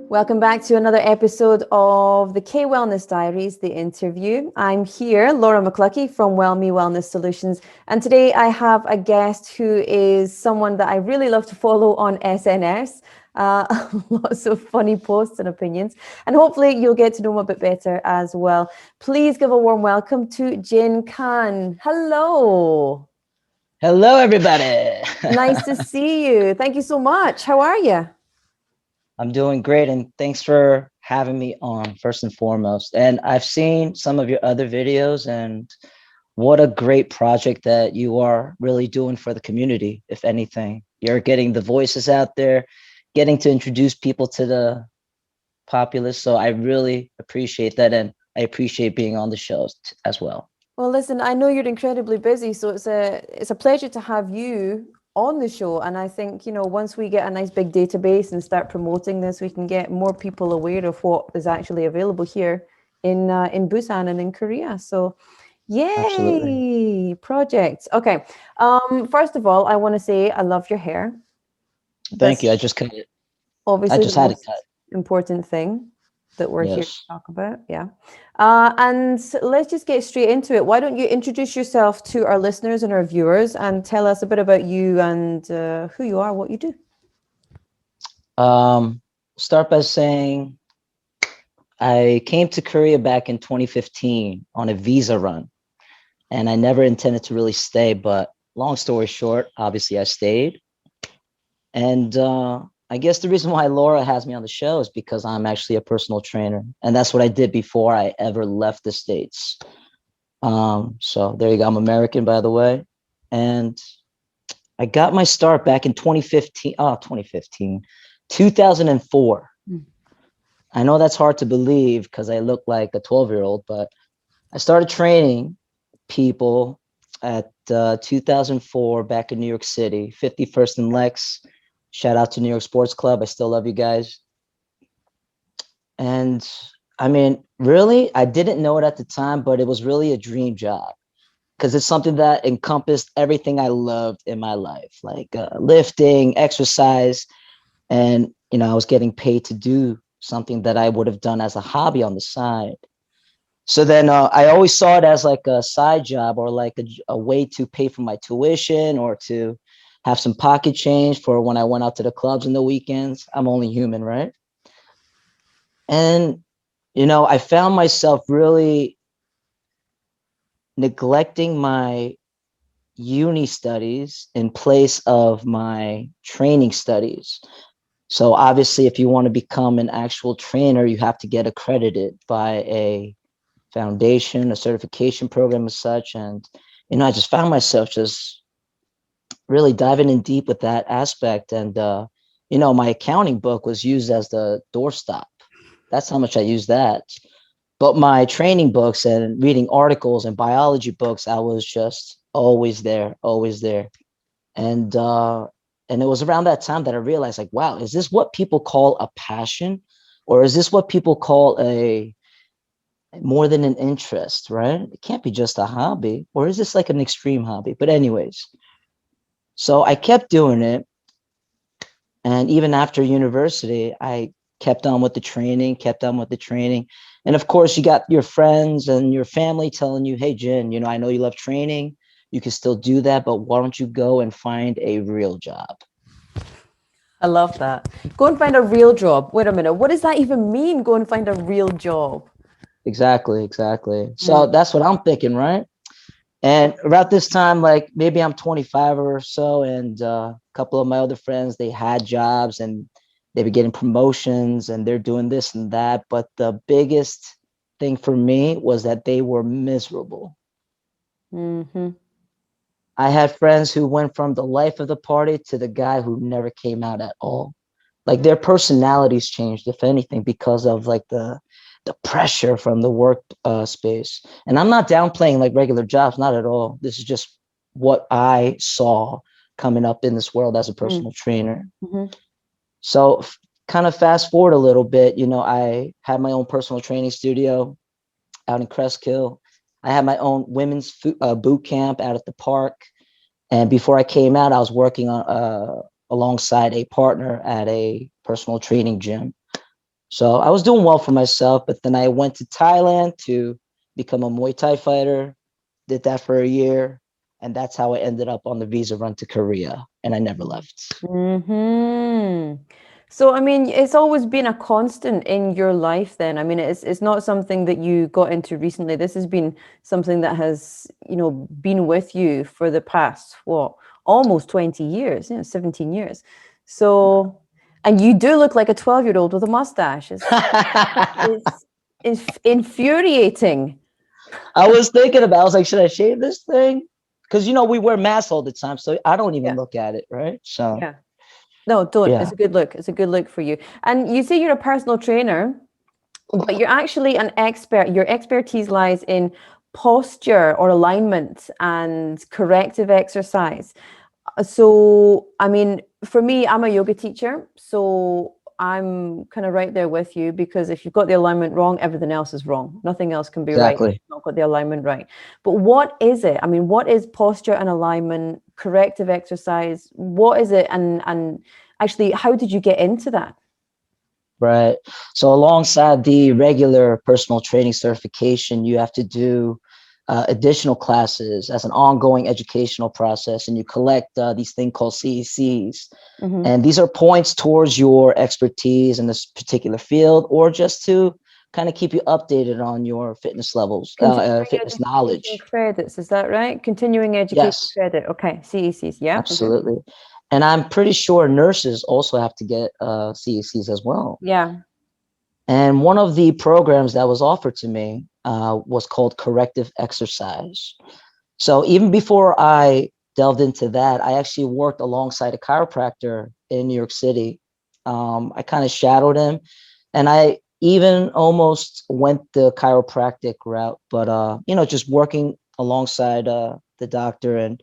Welcome back to another episode of the KWellness Diaries, the interview. I'm here, Laura McCluckey from WellMi Wellness Solutions. And today I have a guest who is someone that I really love to follow on SNS. Lots of funny posts and opinions. And hopefully you'll get to know him a bit better as well. Please give a warm welcome to Jin Kahn. Hello. Hello, everybody. Nice to see you. Thank you so much. How are you? I'm doing great, and thanks for having me on, first and foremost. And I've seen some of your other videos, and what a great project that you are really doing for the community, if anything. You're getting the voices out there, getting to introduce people to the populace. So I really appreciate that, and I appreciate being on the show as well. Well, listen, I know you're incredibly busy, so it's a pleasure to have you on the show. And I think, once we get a nice big database and start promoting this, we can get more people aware of what is actually available here in Busan and in Korea. So yay. Absolutely. Projects. Okay. First of all, I want to say I love your hair. Thank you. I just cut it. Obviously, I just had it cut. Important thing that we're here to talk about. Yeah. And let's just get straight into it. Why don't you introduce yourself to our listeners and our viewers and tell us a bit about you and who you are, what you do. Start by saying I came to Korea back in 2015 on a visa run, and I never intended to really stay, but long story short, obviously I stayed. And I guess the reason why Laura has me on the show is because I'm actually a personal trainer, and that's what I did before I ever left the States. So there you go. I'm American, by the way. And I got my start back in 2004. I know that's hard to believe because I look like a 12-year-old, but I started training people at 2004 back in New York City, 51st and Lex. Shout out to New York Sports Club. I still love you guys. And I mean, really, I didn't know it at the time, but it was really a dream job because it's something that encompassed everything I loved in my life, like lifting, exercise. And, I was getting paid to do something that I would have done as a hobby on the side. So then I always saw it as like a side job or like a way to pay for my tuition or to have some pocket change for when I went out to the clubs in the weekends. I'm only human, right? And, I found myself really neglecting my uni studies in place of my training studies. So obviously, if you want to become an actual trainer, you have to get accredited by a foundation, a certification program as such. And, I just found myself just really diving in deep with that aspect. And, my accounting book was used as the doorstop. That's how much I used that. But my training books and reading articles and biology books, I was just always there. And it was around that time that I realized, like, wow, is this what people call a passion? Or is this what people call more than an interest, right? It can't be just a hobby. Or is this like an extreme hobby? But anyways, so I kept doing it. And even after university, I kept on with the training. And of course, you got your friends and your family telling you, hey, Jin, I know you love training. You can still do that, but why don't you go and find a real job? I love that. Go and find a real job. Wait a minute. What does that even mean? Go and find a real job. Exactly. So that's what I'm thinking, right? And about this time, like maybe I'm 25 or so, and a couple of my other friends, they had jobs and they were getting promotions and they're doing this and that. But the biggest thing for me was that they were miserable. Mm-hmm. I had friends who went from the life of the party to the guy who never came out at all. Like their personalities changed, if anything, because of like the pressure from the work space. And I'm not downplaying like regular jobs, not at all. This is just what I saw coming up in this world as a personal trainer. Mm-hmm. So kind of fast forward a little bit, I had my own personal training studio out in Crestkill. I had my own women's boot camp out at the park. And before I came out, I was working on alongside a partner at a personal training gym. So I was doing well for myself, but then I went to Thailand to become a Muay Thai fighter, did that for a year. And that's how I ended up on the visa run to Korea. And I never left. Mm-hmm. So, I mean, it's always been a constant in your life then. I mean, it's not something that you got into recently. This has been something that has, been with you for the past, what, almost 20 years, 17 years. So, and you do look like a 12-year-old with a mustache. It's infuriating. I was like, should I shave this thing? Because, we wear masks all the time, so I don't even look at it, right? So yeah. No, don't. Yeah. It's a good look. It's a good look for you. And you say you're a personal trainer, but you're actually an expert. Your expertise lies in posture or alignment and corrective exercise. So, I mean, for me, I'm a yoga teacher. So I'm kind of right there with you, because if you've got the alignment wrong, everything else is wrong. Nothing else can be right if Exactly. you've not got the alignment right. But what is it? I mean, what is posture and alignment, corrective exercise? What is it? And actually, how did you get into that? Right. So alongside the regular personal training certification, you have to do additional classes as an ongoing educational process, and you collect these things called CECs. Mm-hmm. And these are points towards your expertise in this particular field, or just to kind of keep you updated on your fitness levels, fitness knowledge. Credits, is that right? Continuing education Yes, credit. Okay, CECs, yeah. absolutely. And I'm pretty sure nurses also have to get CECs as well. Yeah. And one of the programs that was offered to me was called Corrective Exercise. So even before I delved into that, I actually worked alongside a chiropractor in New York City. I kind of shadowed him, and I even almost went the chiropractic route, but just working alongside the doctor, and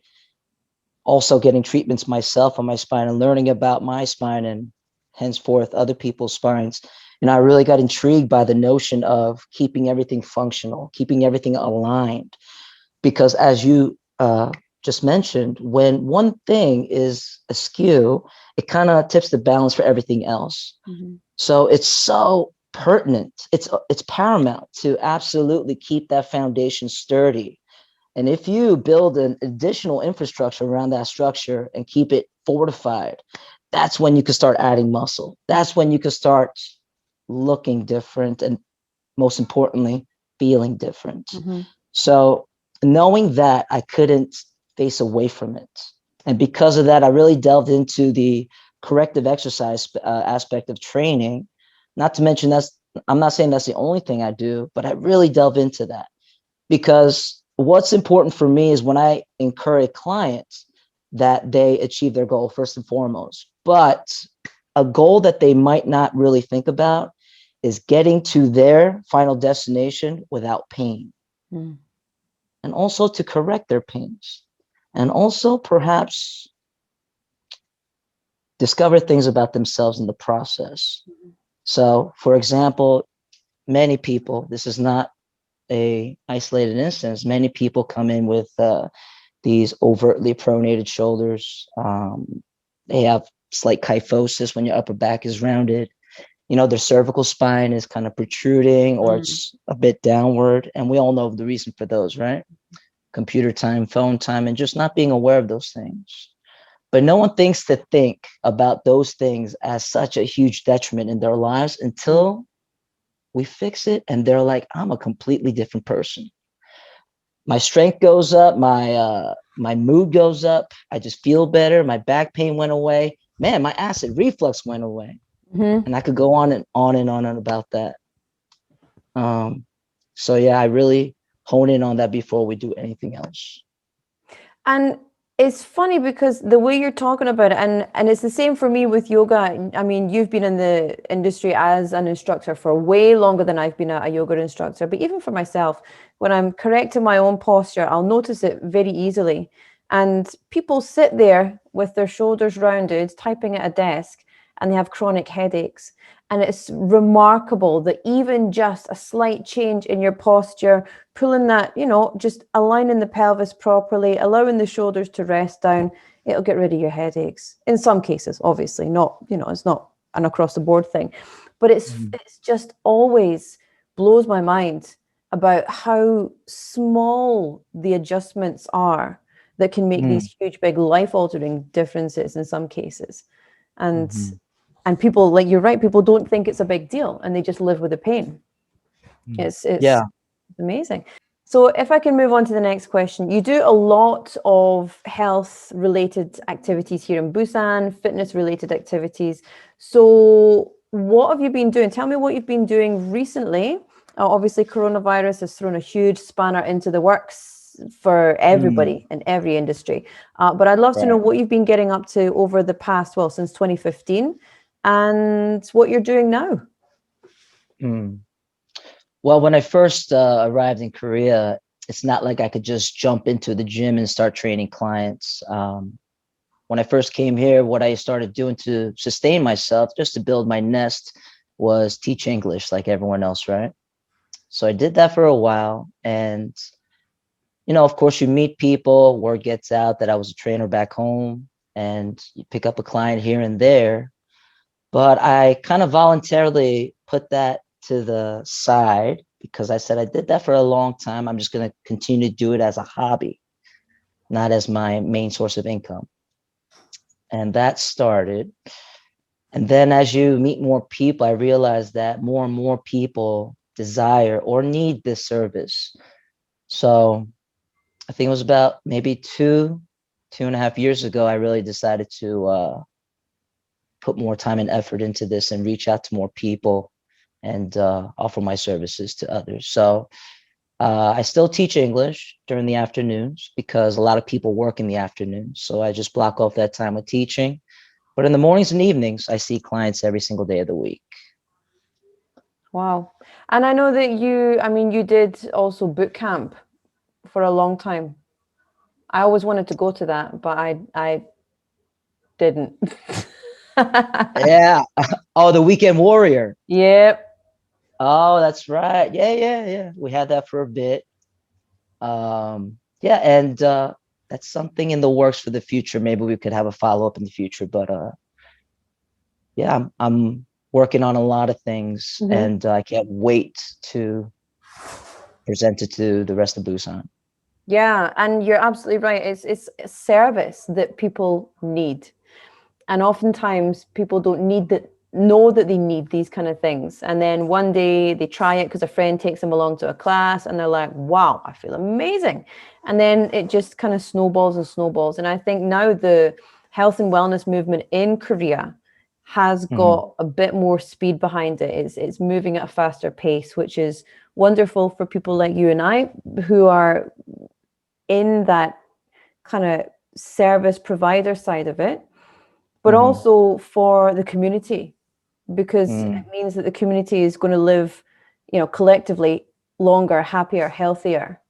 also getting treatments myself on my spine and learning about my spine and henceforth other people's spines. I really got intrigued by the notion of keeping everything functional, keeping everything aligned, because as you just mentioned, when one thing is askew, it kind of tips the balance for everything else. Mm-hmm. So it's so pertinent. It's paramount to absolutely keep that foundation sturdy. And if you build an additional infrastructure around that structure and keep it fortified, that's when you can start adding muscle. That's when you can start looking different, and most importantly, feeling different. Mm-hmm. So knowing that, I couldn't face away from it. And because of that, I really delved into the corrective exercise aspect of training. Not to mention, I'm not saying that's the only thing I do, but I really delve into that, because what's important for me is when I encourage clients that they achieve their goal first and foremost. But a goal that they might not really think about is getting to their final destination without pain. Mm. And also to correct their pains. And also perhaps discover things about themselves in the process. Mm-hmm. So, for example, many people, this is not a isolated instance, many people come in with these overtly pronated shoulders. They have slight kyphosis when your upper back is rounded. Their cervical spine is kind of protruding, or it's a bit downward. And we all know the reason for those, right? Computer time, phone time, and just not being aware of those things. But no one thinks to think about those things as such a huge detriment in their lives until we fix it, and they're like, I'm a completely different person. My strength goes up, my mood goes up, I just feel better, my back pain went away. Man, my acid reflux went away. Mm-hmm. And I could go on and on and on about that. So yeah, I really hone in on that before we do anything else. And it's funny because the way you're talking about it, and it's the same for me with yoga. I mean, you've been in the industry as an instructor for way longer than I've been a yoga instructor. But even for myself, when I'm correcting my own posture, I'll notice it very easily. And people sit there with their shoulders rounded, typing at a desk, and they have chronic headaches. And it's remarkable that even just a slight change in your posture, pulling that, just aligning the pelvis properly, allowing the shoulders to rest down, it'll get rid of your headaches. In some cases, obviously, not, it's not an across the board thing. But it's just always blows my mind about how small the adjustments are that can make these huge, big, life-altering differences in some cases. And people, like, you're right, people don't think it's a big deal, and they just live with the pain. It's amazing. So if I can move on to the next question, you do a lot of health-related activities here in Busan, fitness-related activities. So what have you been doing? Tell me what you've been doing recently. Obviously, coronavirus has thrown a huge spanner into the works for everybody in every industry. But I'd love to know what you've been getting up to over the past, since 2015, and what you're doing now. Well, when I first arrived in Korea, it's not like I could just jump into the gym and start training clients. When I first came here, what I started doing to sustain myself, just to build my nest, was teach English like everyone else, right? So I did that for a while. And, of course, you meet people, word gets out that I was a trainer back home, and you pick up a client here and there. But I kind of voluntarily put that to the side because I said I did that for a long time. I'm just going to continue to do it as a hobby, not as my main source of income. And that started. And then as you meet more people, I realized that more and more people desire or need this service. So I think it was about maybe 2.5 years ago, I really decided to put more time and effort into this and reach out to more people and offer my services to others. So I still teach English during the afternoons because a lot of people work in the afternoons. So I just block off that time with teaching. But in the mornings and evenings, I see clients every single day of the week. Wow. And I know that you did also boot camp for a long time. I always wanted to go to that, but I didn't. Yeah. Oh, the Weekend Warrior. Yep. Oh, that's right. Yeah. We had that for a bit. Yeah, and that's something in the works for the future. Maybe we could have a follow-up in the future. But yeah, I'm working on a lot of things, and I can't wait to present it to the rest of Busan. Yeah, and you're absolutely right. It's a service that people need. And oftentimes people don't know that they need these kind of things. And then one day they try it because a friend takes them along to a class and they're like, wow, I feel amazing. And then it just kind of snowballs and snowballs. And I think now the health and wellness movement in Korea has got a bit more speed behind it. It's moving at a faster pace, which is wonderful for people like you and I who are in that kind of service provider side of it, but also for the community, because it means that the community is going to live, collectively longer, happier, healthier.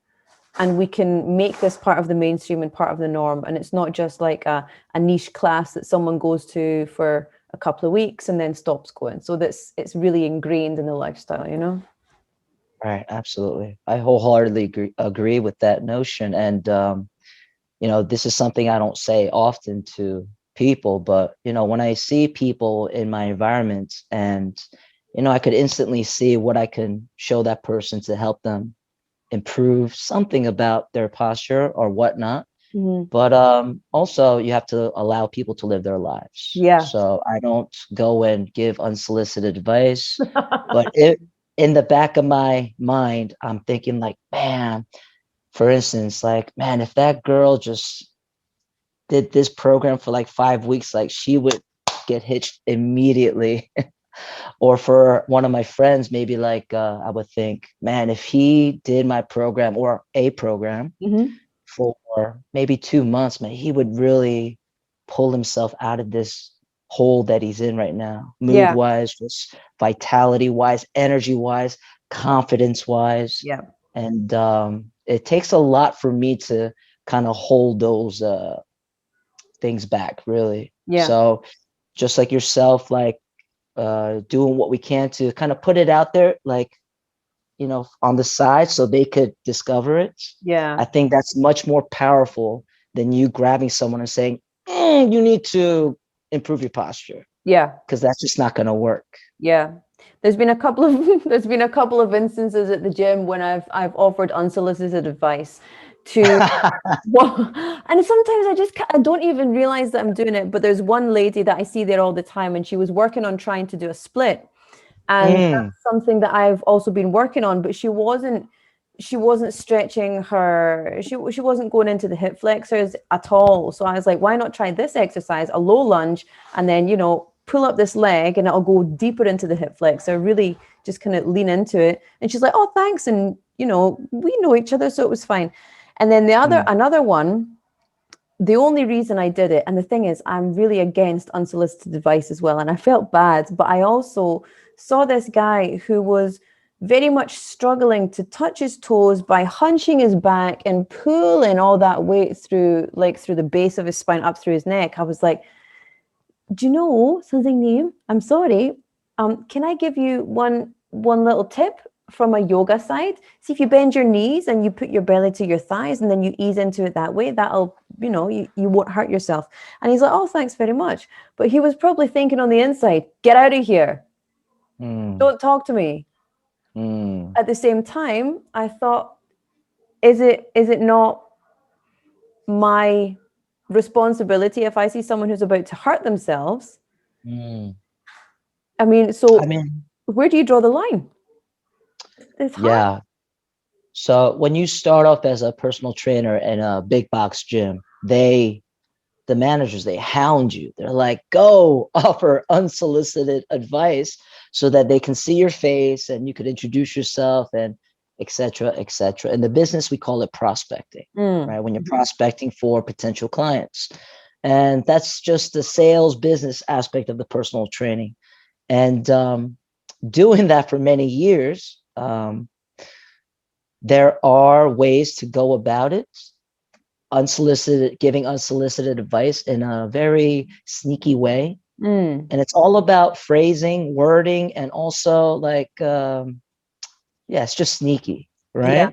And we can make this part of the mainstream and part of the norm. And it's not just like a niche class that someone goes to for a couple of weeks and then stops going. So it's really ingrained in the lifestyle, Right, absolutely. I wholeheartedly agree with that notion. And, this is something I don't say often to people, but, when I see people in my environment and, I could instantly see what I can show that person to help them improve something about their posture or whatnot. But also you have to allow people to live their lives. Yeah. So I don't go and give unsolicited advice, but in the back of my mind, I'm thinking like, man, for instance, like, man, if that girl just did this program for like 5 weeks, like she would get hitched immediately. Or for one of my friends, maybe like I would think, man, if he did my program or a program for maybe 2 months, man, he would really pull himself out of this hole that he's in right now, mood wise, just vitality wise, energy wise, confidence wise. Yeah. And it takes a lot for me to kind of hold those things back, really. Yeah. So just like yourself, like doing what we can to kind of put it out there, like, you know, on the side so they could discover it. Yeah. I think that's much more powerful than you grabbing someone and saying, you need to improve your posture, Yeah. because that's just not going to work. Yeah. There's been a couple of there's been a couple of instances at the gym when I've offered unsolicited advice to well, and sometimes I don't even realize that I'm doing it. But there's one lady that I see there all the time, and she was working on trying to do a split, and Mm, that's something that I've also been working on. But she wasn't stretching her. She wasn't going into the hip flexors at all. So I was like, why not try this exercise, a low lunge, and then pull up this leg, and it'll go deeper into the hip flexor. Really, just kind of lean into it. And she's like, oh, thanks, and we know each other, so it was fine. And then another one, the only reason I did it, and the thing is, I'm really against unsolicited advice as well, and I felt bad, but I also saw this guy who was very much struggling to touch his toes by hunching his back and pulling all that weight through the base of his spine up through his neck. I was like, do you know something new? I'm sorry. Can I give you one little tip from a yoga side? See, if you bend your knees and you put your belly to your thighs and then you ease into it that way, that'll, you won't hurt yourself. And he's like, oh, thanks very much. But he was probably thinking on the inside, get out of here. Don't talk to me. At the same time, I thought, is it not my responsibility if I see someone who's about to hurt themselves? I mean, where do you draw the line? It's hard. Yeah. So when you start off as a personal trainer in a big box gym, the managers, they hound you. They're like, go offer unsolicited advice so that they can see your face and you could introduce yourself and et cetera, et cetera. In the business, we call it prospecting, right? When you're prospecting for potential clients. And that's just the sales business aspect of the personal training. And doing that for many years, there are ways to go about it. Giving unsolicited advice in a very sneaky way. And it's all about phrasing, wording, and also like, it's just sneaky, right? Yeah.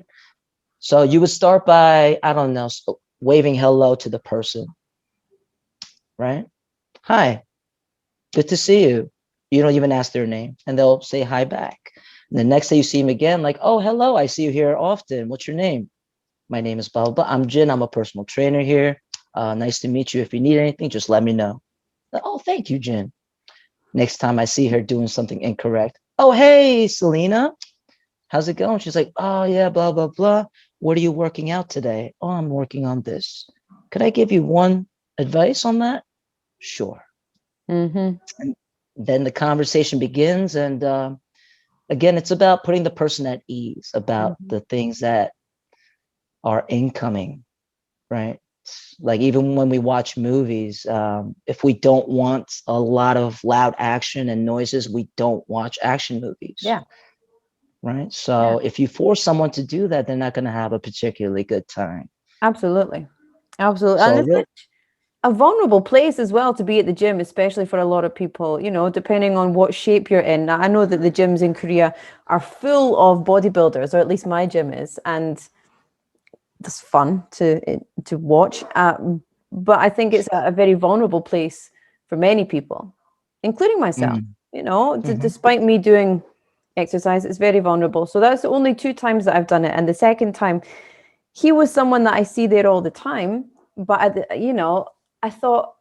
So you would start by, I don't know, waving hello to the person, right? Hi, good to see you. You don't even ask their name, and they'll say hi back. And the next day you see them again, like, oh, hello, I see you here often. What's your name? My name is blah, blah, blah. I'm Jin. I'm a personal trainer here. Nice to meet you. If you need anything, just let me know. Like, oh, thank you, Jin. Next time I see her doing something incorrect. Oh, hey, Selena. How's it going? She's like, oh, yeah, blah, blah, blah. What are you working out today? Oh, I'm working on this. Could I give you one advice on that? Sure. And then the conversation begins. And again, it's about putting the person at ease about the things that are incoming, right? Like even when we watch movies, if we don't want a lot of loud action and noises, we don't watch action movies. Yeah. Right. So if you force someone to do that, they're not going to have a particularly good time. Absolutely. Absolutely. So And it's a vulnerable place as well to be at the gym, especially for a lot of people, depending on what shape you're in. Now, I know that the gyms in Korea are full of bodybuilders, or at least my gym is, and it's fun to watch. But I think it's a very vulnerable place for many people, including myself. Despite me doing exercise, it's very vulnerable. So that's the only 2 times that I've done it. And the second time, he was someone that I see there all the time. But, I thought,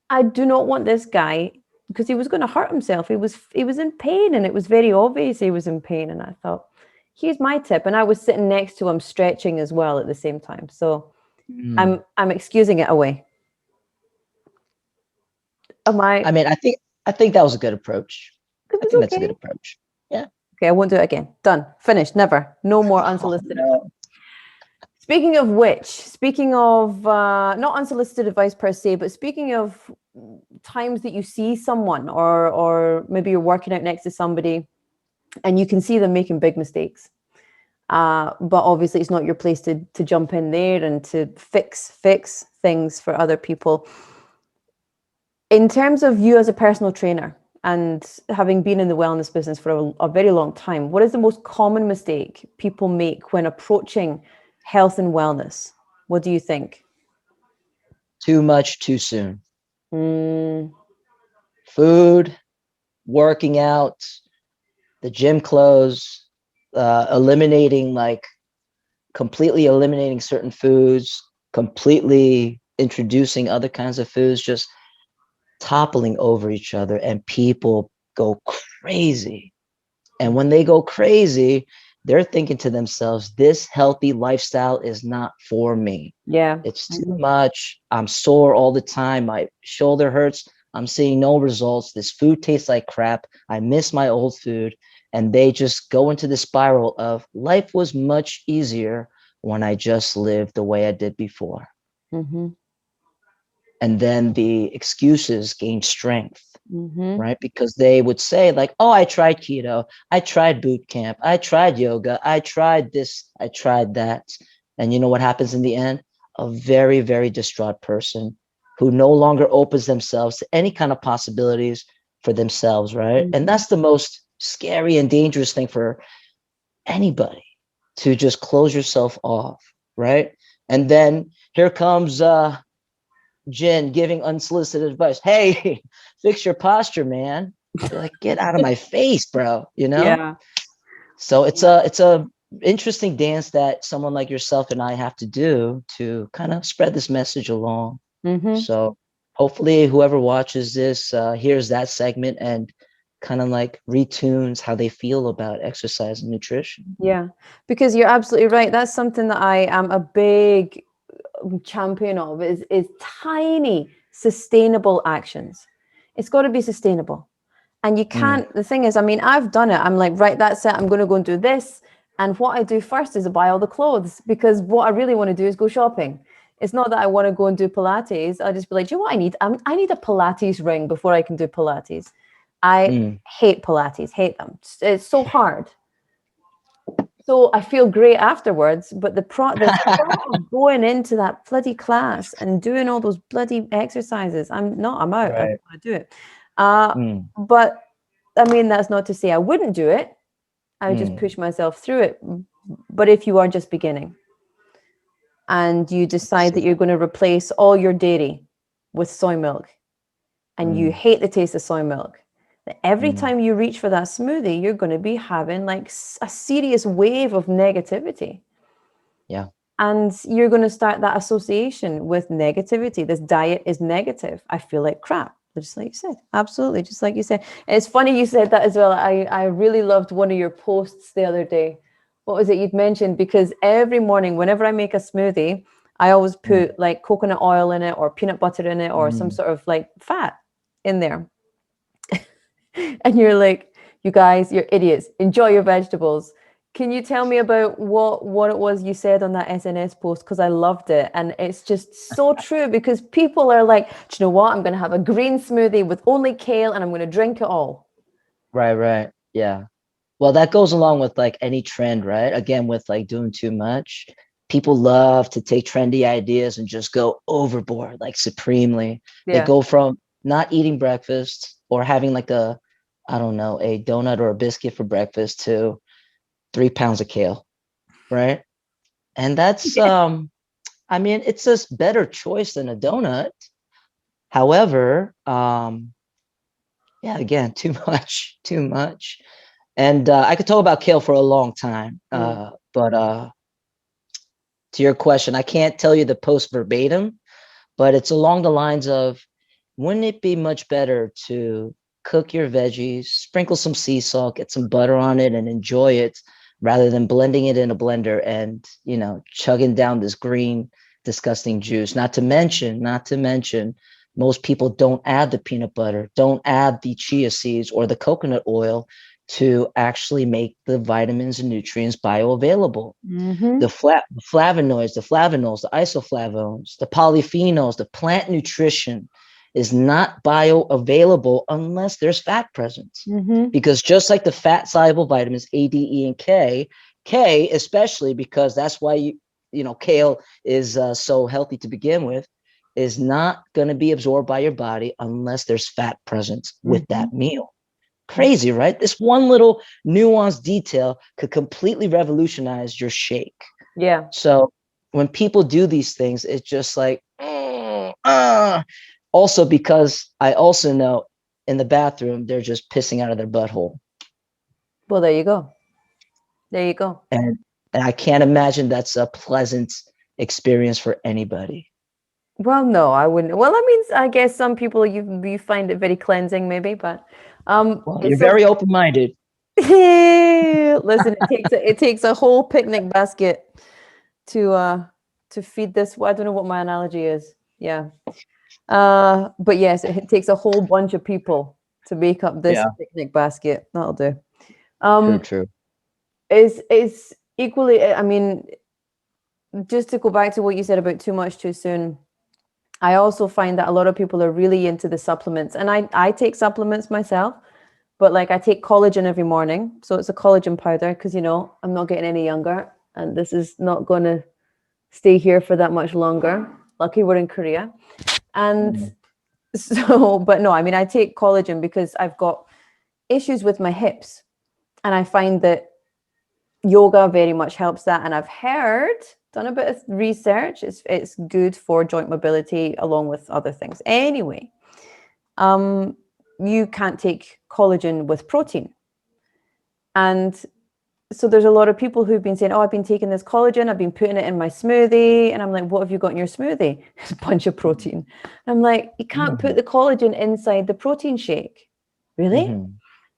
I do not want this guy, because he was going to hurt himself. He was in pain, and it was very obvious he was in pain. And I thought, here's my tip. And I was sitting next to him stretching as well at the same time. So I'm excusing it away. I mean, I think that was a good approach. I think okay. That's a good approach. Yeah. Okay, I won't do it again. Done. Finished. Never. No more unsolicited. No. Speaking of not unsolicited advice per se, but speaking of times that you see someone, or maybe you're working out next to somebody and you can see them making big mistakes. But obviously it's not your place to jump in there and to fix things for other people. In terms of you as a personal trainer and having been in the wellness business for a very long time, what is the most common mistake people make when approaching health and wellness? What do you think? Too much too soon. Mm, Food, working out, the gym clothes, eliminating, like completely eliminating certain foods, completely introducing other kinds of foods, just toppling over each other, and people go crazy. And when they go crazy, they're thinking to themselves, this healthy lifestyle is not for me. yeah. It's too much. I'm sore all the time. My shoulder hurts. I'm seeing no results. This food tastes like crap. I miss my old food. And they just go into the spiral of life was much easier when I just lived the way I did before. Mm-hmm. And then the excuses gain strength, Mm-hmm. right? Because they would say, like, oh, I tried keto, I tried boot camp, I tried yoga, I tried this, I tried that. And you know what happens in the end? A very, very distraught person who no longer opens themselves to any kind of possibilities for themselves, right? Mm-hmm. And that's the most scary and dangerous thing for anybody, to just close yourself off, right? And then here comes Jin giving unsolicited advice. Hey, fix your posture, man. You're like, get out of my face, bro. You know? Yeah. So it's a interesting dance that someone like yourself and I have to do to kind of spread this message along. Mm-hmm. So hopefully whoever watches this hears that segment and kind of like retunes how they feel about exercise and nutrition. Yeah. Because you're absolutely right. That's something that I am a big champion of is tiny sustainable actions. It's got to be sustainable. And you can't, the thing is, I mean, I've done it. I'm like, right, that's it. I'm going to go and do this. And what I do first is I buy all the clothes, because what I really want to do is go shopping. It's not that I want to go and do Pilates. I'll just be like, do you know what I need? I need a Pilates ring before I can do Pilates. I hate Pilates, hate them. It's so hard. So I feel great afterwards, but the thought of going into that bloody class and doing all those bloody exercises, I'm out. I don't Right. want to do it. But I mean, that's not to say I wouldn't do it. I would just push myself through it. But if you are just beginning and you decide that you're going to replace all your dairy with soy milk, and you hate the taste of soy milk, every time you reach for that smoothie, you're going to be having like a serious wave of negativity. Yeah. And you're going to start that association with negativity. This diet is negative. I feel like crap. Just like you said. Absolutely. Just like you said. And it's funny you said that as well. I really loved one of your posts the other day. What was it you'd mentioned? Because every morning, whenever I make a smoothie, I always put like coconut oil in it or peanut butter in it or some sort of like fat in there. And you're like, you guys, you're idiots. Enjoy your vegetables. Can you tell me about what it was you said on that SNS post? Because I loved it. And it's just so true, because people are like, do you know what? I'm going to have a green smoothie with only kale and I'm going to drink it all. Right. Yeah. Well, that goes along with like any trend, right? Again, with like doing too much. People love to take trendy ideas and just go overboard, like supremely. They Yeah. go from not eating breakfast or having like I don't know, a donut or a biscuit for breakfast to 3 pounds of kale, right? And that's, I mean, it's a better choice than a donut. However, yeah, again, too much, too much. And I could talk about kale for a long time, but to your question, I can't tell you the post verbatim, but it's along the lines of, wouldn't it be much better to cook your veggies, sprinkle some sea salt, get some butter on it, and enjoy it, rather than blending it in a blender and, you know, chugging down this green, disgusting juice? Not to mention, most people don't add the peanut butter, don't add the chia seeds or the coconut oil to actually make the vitamins and nutrients bioavailable. Mm-hmm. The flavonoids, the flavanols, the isoflavones, the polyphenols, the plant nutrition is not bioavailable unless there's fat present. Mm-hmm. Because just like the fat soluble vitamins A, D, E, and K K, especially because that's why kale is so healthy to begin with, is not going to be absorbed by your body unless there's fat present with that meal. Crazy, right? This one little nuanced detail could completely revolutionize your shake. Yeah. So when people do these things, it's just like, also because I also know in the bathroom, they're just pissing out of their butthole. Well, there you go. There you go. And I can't imagine that's a pleasant experience for anybody. Well, no, I wouldn't. Well, I mean, I guess some people you find it very cleansing, maybe, but Well, you're so very open-minded. listen, it takes a whole picnic basket to feed this. Well, I don't know what my analogy is. Yeah. But yes, it takes a whole bunch of people to make up this picnic basket. That'll do. True. Is equally, I mean, just to go back to what you said about too much too soon, I also find that a lot of people are really into the supplements, and I take supplements myself, but like I take collagen every morning, so it's a collagen powder because I'm not getting any younger, and this is not going to stay here for that much longer. Lucky we're in Korea, and so, but no, I mean I take collagen because I've got issues with my hips, and I find that yoga very much helps that, and I've done a bit of research, it's good for joint mobility along with other things. Anyway, you can't take collagen with protein, and so there's a lot of people who've been saying, oh, I've been taking this collagen, I've been putting it in my smoothie, and I'm like, what have you got in your smoothie? It's a bunch of protein. And I'm like, you can't put the collagen inside the protein shake, really?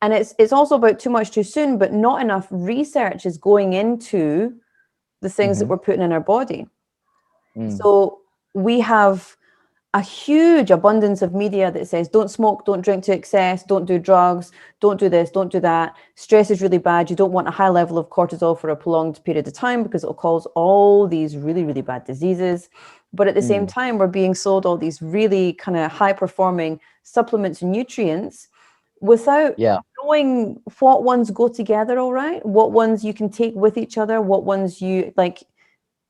And it's also about too much too soon, but not enough research is going into the things that we're putting in our body. So we have a huge abundance of media that says, don't smoke, don't drink to excess, don't do drugs, don't do this, don't do that. Stress is really bad. You don't want a high level of cortisol for a prolonged period of time because it'll cause all these really, really bad diseases. But at the same time, we're being sold all these really kind of high performing supplements and nutrients without knowing what ones go together all right, what ones you can take with each other, what ones you like.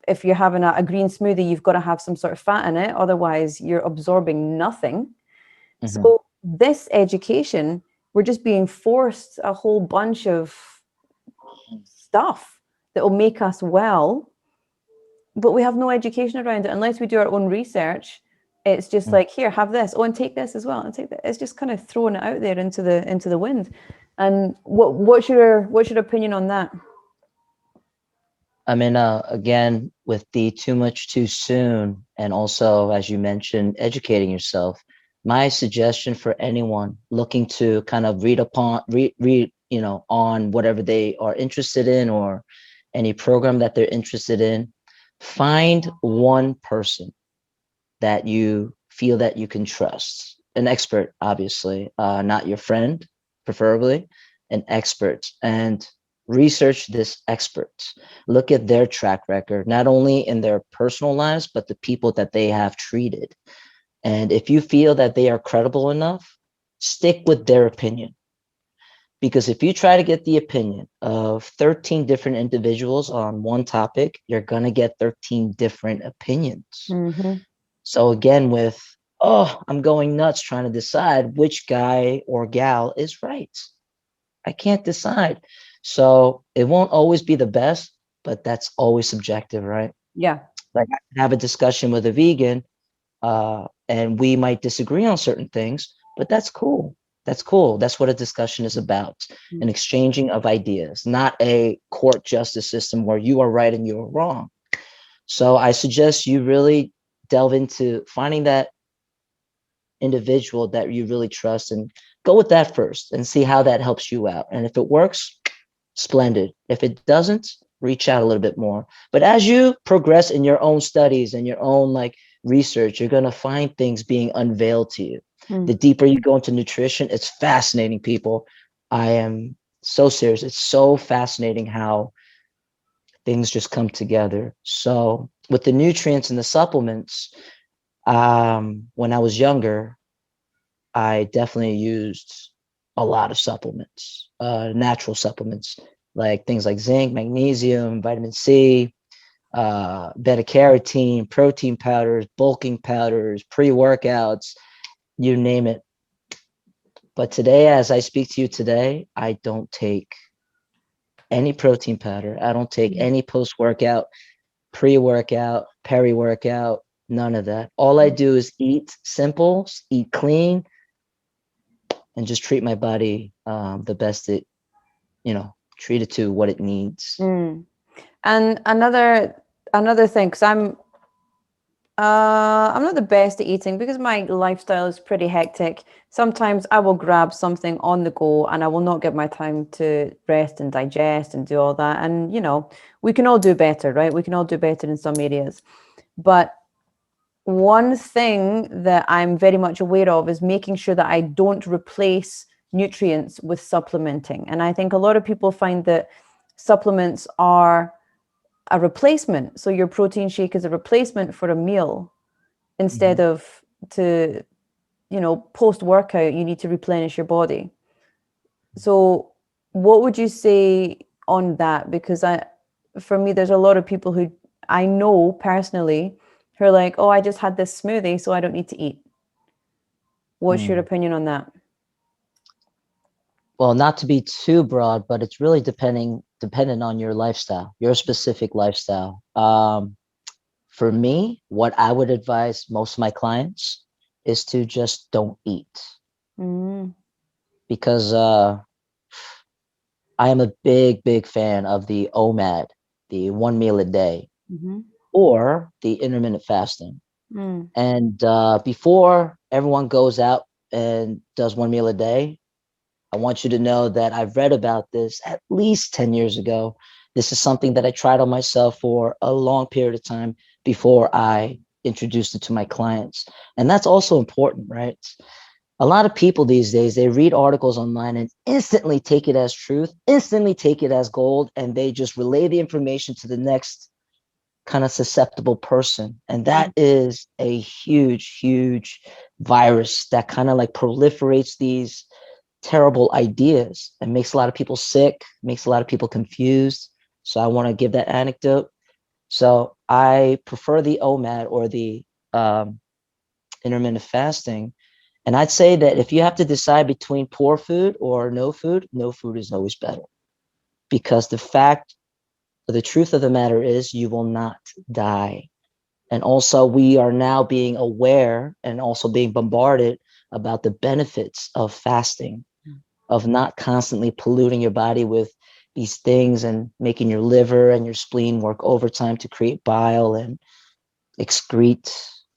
If you're having a green smoothie, you've got to have some sort of fat in it, otherwise you're absorbing nothing. So this education, we're just being forced a whole bunch of stuff that will make us well, but we have no education around it unless we do our own research. It's just like, here, have this. Oh, and take this as well. And take that. It's just kind of throwing it out there into the wind. And what's your opinion on that? I mean, again, with the too much too soon, and also, as you mentioned, educating yourself, my suggestion for anyone looking to kind of read, on whatever they are interested in or any program that they're interested in, find one person that you feel that you can trust, an expert, obviously, not your friend, preferably, an expert, and research this expert. Look at their track record, not only in their personal lives, but the people that they have treated. And if you feel that they are credible enough, stick with their opinion. Because if you try to get the opinion of 13 different individuals on one topic, you're going to get 13 different opinions. So again, I'm going nuts trying to decide which guy or gal is right. I can't decide. So it won't always be the best, but that's always subjective, right? Yeah. Like I can have a discussion with a vegan, and we might disagree on certain things, but that's cool. That's cool. That's what a discussion is about, an exchanging of ideas, not a court justice system where you are right and you are wrong. So I suggest you really delve into finding that individual that you really trust and go with that first and see how that helps you out. And if it works, splendid. If it doesn't, reach out a little bit more. But as you progress in your own studies and your own research, you're going to find things being unveiled to you. The deeper you go into nutrition, it's fascinating, people. I am so serious. It's so fascinating how things just come together. So with the nutrients and the supplements, when I was younger, I definitely used a lot of supplements, natural supplements, like things like zinc, magnesium, vitamin C, beta carotene, protein powders, bulking powders, pre-workouts, you name it. But today, as I speak to you today, I don't take any protein powder. I don't take any post-workout, pre-workout, peri-workout, none of that. All I do is eat simple, eat clean, and just treat my body the best it, treat it to what it needs. Mm. And another thing, because I'm not the best at eating because my lifestyle is pretty hectic. Sometimes I will grab something on the go and I will not get my time to rest and digest and do all that. And, we can all do better, right? We can all do better in some areas. But one thing that I'm very much aware of is making sure that I don't replace nutrients with supplementing. And I think a lot of people find that supplements are a replacement. So your protein shake is a replacement for a meal instead of to, post workout, you need to replenish your body. So what would you say on that? Because for me, there's a lot of people who I know personally who are like, oh, I just had this smoothie, so I don't need to eat. What's your opinion on that? Well, not to be too broad, but it's really dependent on your lifestyle, your specific lifestyle. For me, what I would advise most of my clients is to just don't eat. Because I am a big fan of the OMAD, the one meal a day, or the intermittent fasting. And before everyone goes out and does one meal a day, I want you to know that I've read about this at least 10 years ago. This is something that I tried on myself for a long period of time before I introduced it to my clients. And that's also important, right? A lot of people these days, they read articles online and instantly take it as truth, instantly take it as gold, and they just relay the information to the next kind of susceptible person. And that is a huge virus that kind of like proliferates these terrible ideas and makes a lot of people sick, makes a lot of people confused. So I want to give that anecdote. So I prefer the OMAD or the intermittent fasting. And I'd say that if you have to decide between poor food or no food is always better. Because the truth of the matter is you will not die. And also we are now being aware and also being bombarded about the benefits of fasting, of not constantly polluting your body with these things and making your liver and your spleen work overtime to create bile and excrete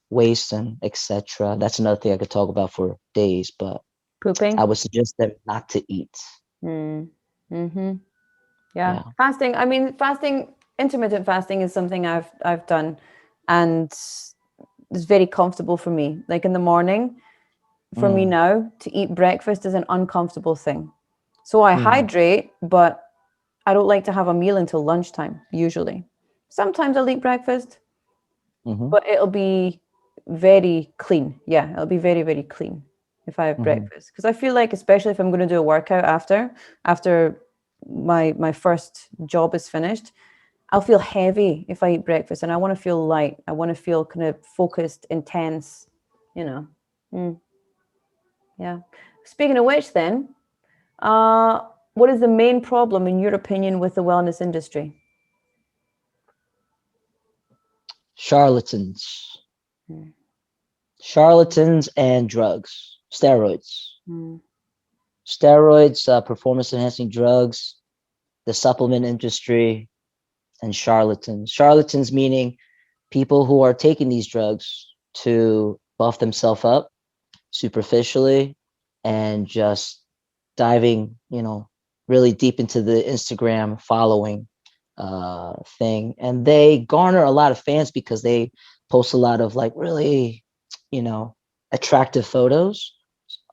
waste and etc. That's another thing I could talk about for days, but Pooping? I would suggest them not to eat. Yeah. Fasting. I mean, intermittent fasting is something I've done, and it's very comfortable for me. Like in the morning, for me now, to eat breakfast is an uncomfortable thing. So I hydrate, but I don't like to have a meal until lunchtime, usually. Sometimes I'll eat breakfast, but it'll be very clean. Yeah, it'll be very clean if I have breakfast. Because I feel like, especially if I'm going to do a workout after my first job is finished, I'll feel heavy if I eat breakfast, and I want to feel light. I want to feel kind of focused, intense, you know. Yeah. Speaking of which, then, what is the main problem, in your opinion, with the wellness industry? Charlatans. Charlatans and drugs. Steroids. Steroids, performance enhancing drugs, the supplement industry, and charlatans. Charlatans meaning people who are taking these drugs to buff themselves up superficially and just diving, really deep into the Instagram following thing. And they garner a lot of fans because they post a lot of like really, attractive photos.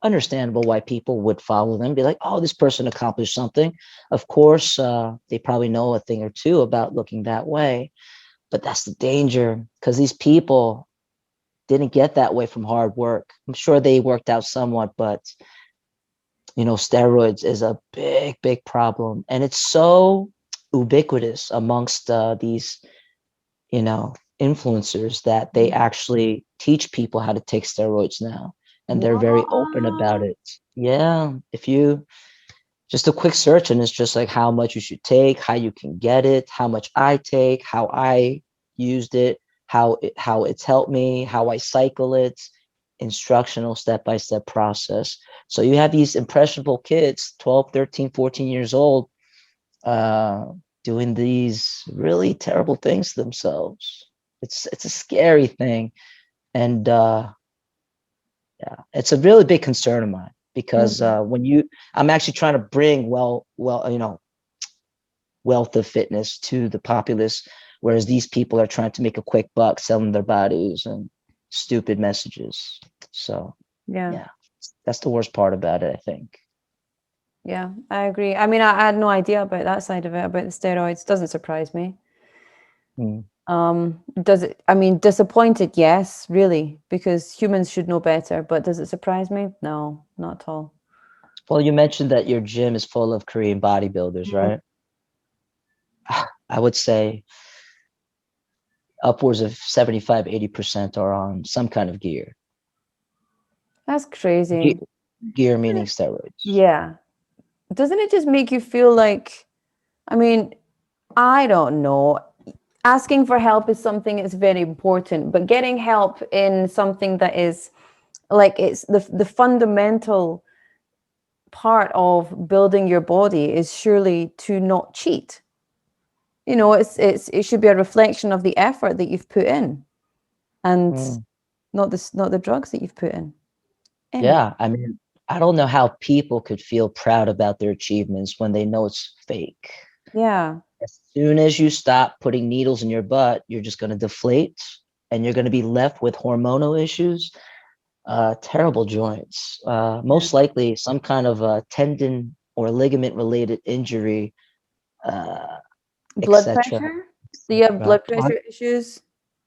Understandable why people would follow them, be like, oh, this person accomplished something. Of course, they probably know a thing or two about looking that way. But that's the danger, because these people didn't get that way from hard work. I'm sure they worked out somewhat, but steroids is a big, big problem. And it's so ubiquitous amongst these, influencers that they actually teach people how to take steroids now. And they're very open about Wow. it. Yeah. If you just a quick search and it's just like how much you should take, how you can get it, how much I take, how I used it, how it's helped me, how I cycle it, instructional step-by-step process. So you have these impressionable kids, 12, 13, 14 years old, uh, doing these really terrible things to themselves. It's a scary thing. And yeah, it's a really big concern of mine because I'm actually trying to bring wealth of fitness to the populace, whereas these people are trying to make a quick buck selling their bodies and stupid messages. So Yeah. yeah, that's the worst part about it, I think. Yeah, I agree. I mean, I had no idea about that side of it, about the steroids. Doesn't surprise me. Mm. Does it, I mean, disappointed, yes, really, because humans should know better, but does it surprise me? No, not at all. Well, you mentioned that your gym is full of Korean bodybuilders, Mm. right? I would say upwards of 75, 80% are on some kind of gear. That's crazy. Ge- Gear meaning steroids. Yeah. Doesn't it just make you feel like, I mean, I don't know. Asking for help is something that's very important, but getting help in something that is like it's the fundamental part of building your body is surely to not cheat. It should be a reflection of the effort that you've put in, and Mm. not the drugs that you've put in. Anyway, Yeah, I mean, I don't know how people could feel proud about their achievements when they know it's fake. yeah, As soon as you stop putting needles in your butt, you're just going to deflate and you're going to be left with hormonal issues, terrible joints, yeah. most likely some kind of tendon or ligament related injury, uh, Blood etc. pressure. Do you have blood pressure issues?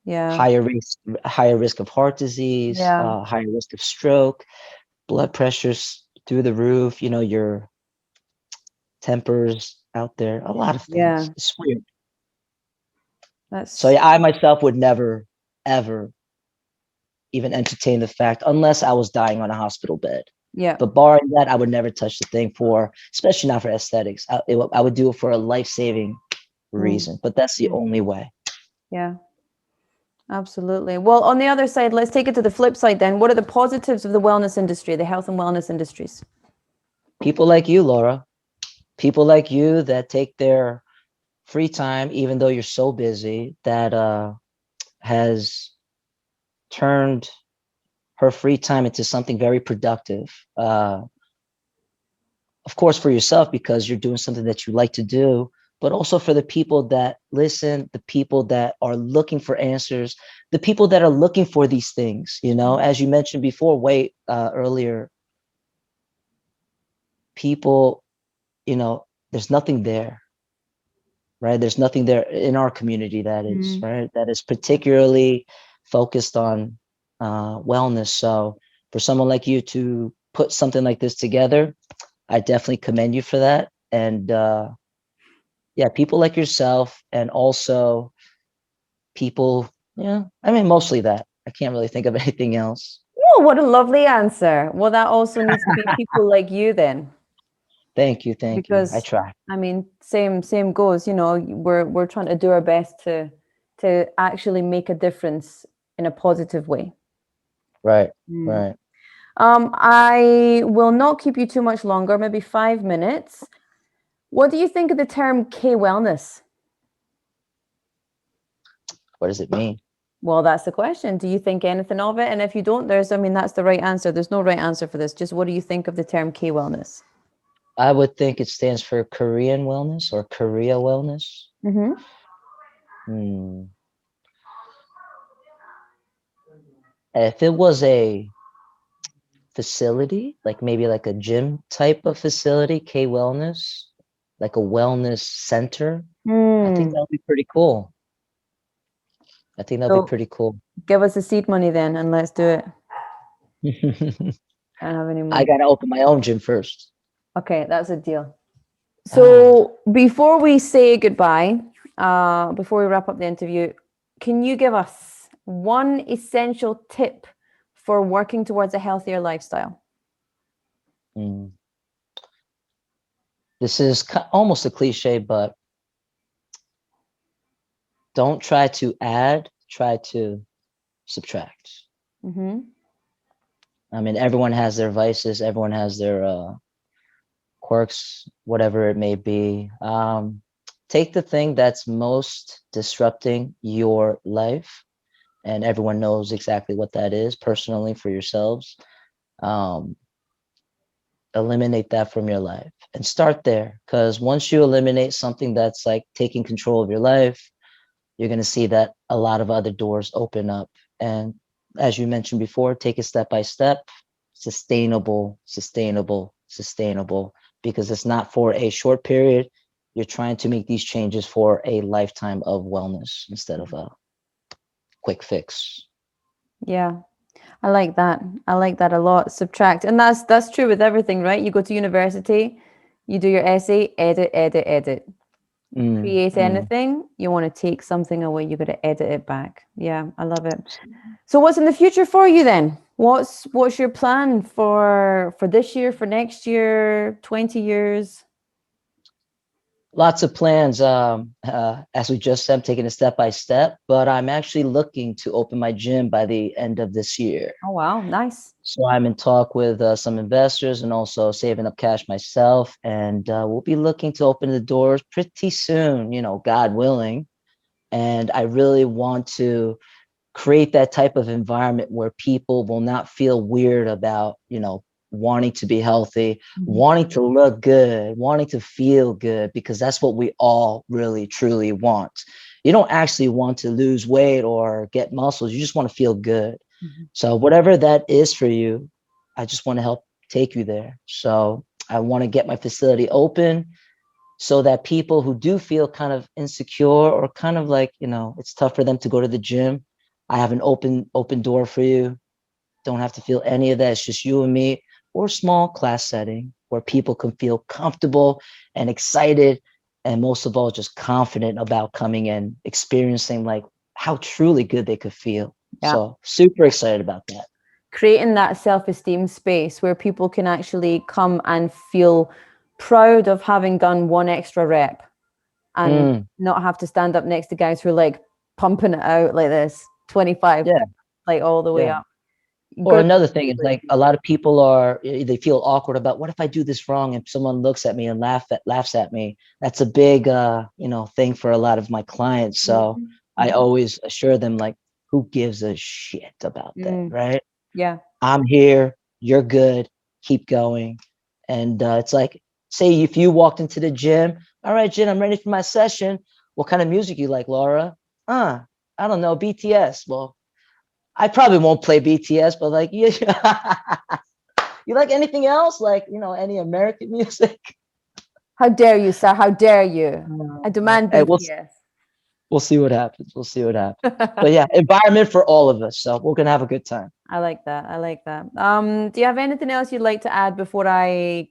Yeah, Higher risk of heart disease, yeah, higher risk of stroke, blood pressures through the roof, your tempers out there, a lot of things. yeah. It's weird. So That's yeah, I myself would never, ever even entertain the fact unless I was dying on a hospital bed. yeah. But barring that, I would never touch the thing especially not for aesthetics. I would do it for a life-saving Mm, reason, but that's the only way. yeah. Absolutely. Well, on the other side, let's take it to the flip side then. What are the positives of the wellness industry, the health and wellness industries? People like you, Laura, people like you that take their free time, even though you're so busy, that has turned her free time into something very productive. Of course, for yourself, because you're doing something that you like to do, but also for the people that listen, the people that are looking for answers, the people that are looking for these things. As you mentioned before, earlier, people, there's nothing there, right? There's nothing there in our community that is, Mm. right, that is particularly focused on wellness. So for someone like you to put something like this together, I definitely commend you for that. And yeah, people like yourself, and also people, yeah, I mean, mostly that. I can't really think of anything else. Oh, what a lovely answer. Well, that also needs to be people like you then, Thank you. Thank you. I because try. I mean, same goes, we're trying to do our best to actually make a difference in a positive way. Right. Mm. Right. I will not keep you too much longer, maybe 5 minutes. What do you think of the term K-wellness? What does it mean? Well, that's the question. Do you think anything of it? And if you don't, I mean, that's the right answer. There's no right answer for this. Just what do you think of the term K-wellness? I would think it stands for Korean wellness or Korea wellness. Mm-hmm. Hmm. If it was a facility, like maybe like a gym type of facility, K wellness, like a wellness center, I think Mm. that would be pretty cool. I think that'd be So pretty cool. give us the seed money then, and let's do it. I don't have any I money. gotta open my own gym first. Okay, that's a deal. So before we say goodbye, before we wrap up the interview, can you give us one essential tip for working towards a healthier lifestyle? This is almost a cliche, but don't try to add, try to subtract. Mm-hmm. I mean, everyone has their vices, everyone has their quirks, whatever it may be. Take the thing that's most disrupting your life, and everyone knows exactly what that is personally for yourselves. Eliminate that from your life and start there, because once you eliminate something that's like taking control of your life, you're going to see that a lot of other doors open up. And as you mentioned before, take it step by step, sustainable, because it's not for a short period. You're trying to make these changes for a lifetime of wellness instead of a quick fix. Yeah, I like that. I like that a lot. Subtract. And that's true with everything, right? You go to university, you do your essay, edit. Create anything, you want to take something away, you got to edit it back. Yeah, I love it. So what's in the future for you then? What's your plan for this year, for next year, 20 years? Lots of plans. As we just said, I'm taking it step by step, but I'm actually looking to open my gym by the end of this year. Oh, wow. Nice. So I'm in talk with some investors and also saving up cash myself. And we'll be looking to open the doors pretty soon, God willing. And I really want to create that type of environment where people will not feel weird about, wanting to be healthy, wanting to look good, wanting to feel good, because that's what we all really, truly want. You don't actually want to lose weight or get muscles. You just want to feel good. So whatever that is for you, I just want to help take you there. So I want to get my facility open so that people who do feel kind of insecure or kind of like, it's tough for them to go to the gym, I have an open door for you. Don't have to feel any of that. It's just you and me, or a small class setting where people can feel comfortable and excited, and most of all, just confident about coming and experiencing like how truly good they could feel. Yeah. So super excited about that. Creating that self-esteem space where people can actually come and feel proud of having done one extra rep and not have to stand up next to guys who are like pumping it out like this, 25, like all the way up. Or another thing is like a lot of people they feel awkward about, what if I do this wrong and someone looks at me and laughs at me? That's a big, thing for a lot of my clients. So I always assure them, like, who gives a shit about that, right? Yeah. I'm here. You're good. Keep going. And it's like, say if you walked into the gym, all right, Jen, I'm ready for my session. What kind of music you like, Laura? I don't know, BTS. Well, I probably won't play BTS, but like, you like anything else? Like, any American music? How dare you, sir? How dare you? I demand BTS. We'll see what happens. But yeah, environment for all of us. So we're going to have a good time. I like that. Do you have anything else you'd like to add before I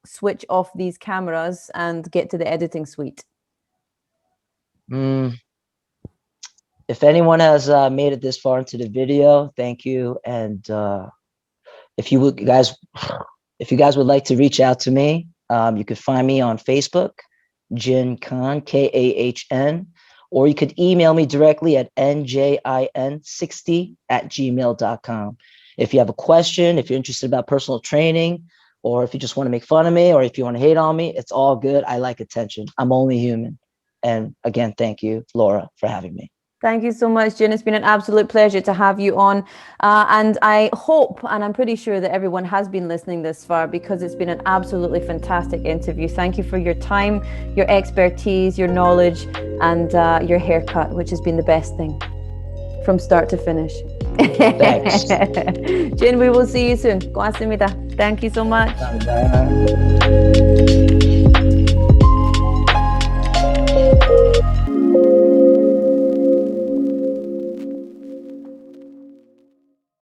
switch off these cameras and get to the editing suite? If anyone has made it this far into the video, thank you. And if you guys would like to reach out to me, you could find me on Facebook, Jin Kahn, KAHN, or you could email me directly at njin60@gmail.com. If you have a question, if you're interested about personal training, or if you just want to make fun of me, or if you want to hate on me, it's all good. I like attention. I'm only human. And again, thank you, Laura, for having me. Thank you so much, Jin. It's been an absolute pleasure to have you on. And I hope, and I'm pretty sure that everyone has been listening this far, because it's been an absolutely fantastic interview. Thank you for your time, your expertise, your knowledge, and your haircut, which has been the best thing from start to finish. Thanks. Jin, we will see you soon. Go맙습니다. Thank you so much. Bye.